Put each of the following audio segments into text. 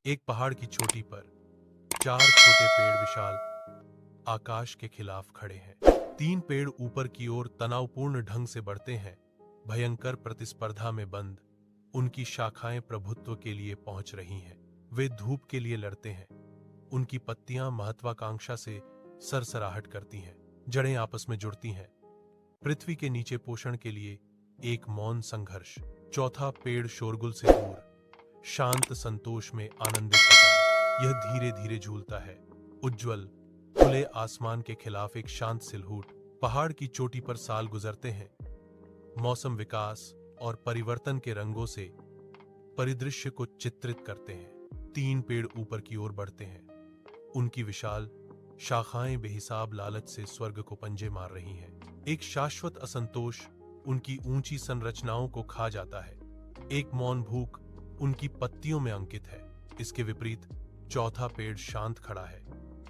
एक पहाड़ की चोटी पर चार छोटे पेड़ विशाल आकाश के खिलाफ खड़े हैं। तीन पेड़ ऊपर की ओर तनावपूर्ण ढंग से बढ़ते हैं, भयंकर प्रतिस्पर्धा में बंद। उनकी शाखाएं प्रभुत्व के लिए पहुंच रही हैं। वे धूप के लिए लड़ते हैं। उनकी पत्तियां महत्वाकांक्षा से सरसराहट करती हैं। जड़ें आपस में जुड़ती हैं। पृथ्वी के नीचे पोषण के लिए एक मौन संघर्ष। चौथा पेड़ शोरगुल से दूर शांत संतोष में आनंदित होता है। यह धीरे धीरे झूलता है, उज्जवल खुले आसमान के खिलाफ एक शांत सिलहूट। पहाड़ की चोटी पर साल गुजरते हैं। मौसम विकास और परिवर्तन के रंगों से परिदृश्य को चित्रित करते हैं। तीन पेड़ ऊपर की ओर बढ़ते हैं। उनकी विशाल शाखाएं बेहिसाब लालच से स्वर्ग को पंजे मार रही हैं। एक शाश्वत असंतोष उनकी ऊंची संरचनाओं को खा जाता है। एक मौन भूख उनकी पत्तियों में अंकित है। इसके विपरीत चौथा पेड़ शांत खड़ा है,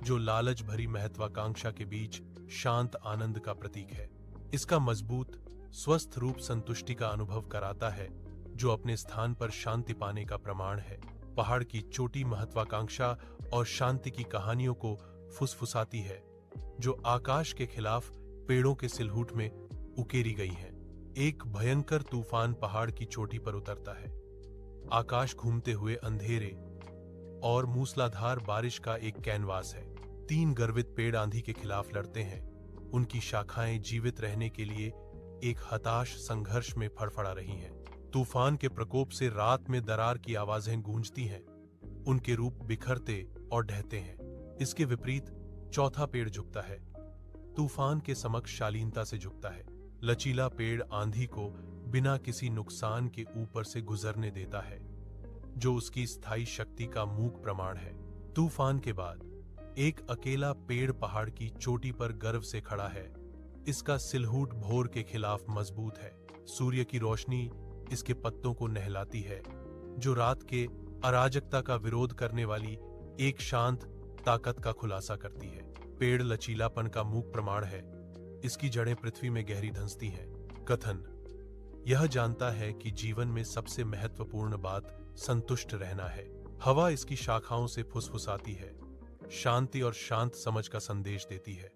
जो लालच भरी महत्वाकांक्षा के बीच शांत आनंद का प्रतीक है। इसका मजबूत स्वस्थ रूप संतुष्टि का अनुभव कराता है, जो अपने स्थान पर शांति पाने का प्रमाण है। पहाड़ की चोटी महत्वाकांक्षा और शांति की कहानियों को फुसफुसाती है, जो आकाश के खिलाफ पेड़ों के सिलहूट में उकेरी गई हैं। एक भयंकर तूफान पहाड़ की चोटी पर उतरता है। आकाश घूमते हुए अंधेरे और मूसलाधार बारिश का एक कैनवास है। तीन गर्वित पेड़ आंधी के खिलाफ लड़ते हैं। उनकी शाखाएं जीवित रहने के लिए एक हताश संघर्ष में फड़फड़ा रही हैं। तूफान के प्रकोप से रात में दरार की आवाजें गूंजती हैं। उनके रूप बिखरते और ढहते हैं। इसके विपरीत चौथा पेड़ झुकता है, तूफान के समक्ष शालीनता से झुकता है। लचीला पेड़ आंधी को बिना किसी नुकसान के ऊपर से गुजरने देता है, जो उसकी स्थायी शक्ति का मूक प्रमाण है। तूफान के बाद एक अकेला पेड़ पहाड़ की चोटी पर गर्व से खड़ा है। इसका सिलहूट भोर के खिलाफ मजबूत है। सूर्य की रोशनी इसके पत्तों को नहलाती है, जो रात के अराजकता का विरोध करने वाली एक शांत ताकत का खुलासा करती है। पेड़ लचीलापन का मूक प्रमाण है। इसकी जड़ें पृथ्वी में गहरी धंसती हैं। कथन यह जानता है कि जीवन में सबसे महत्वपूर्ण बात संतुष्ट रहना है। हवा इसकी शाखाओं से फुसफुसाती है, शांति और शांत समझ का संदेश देती है।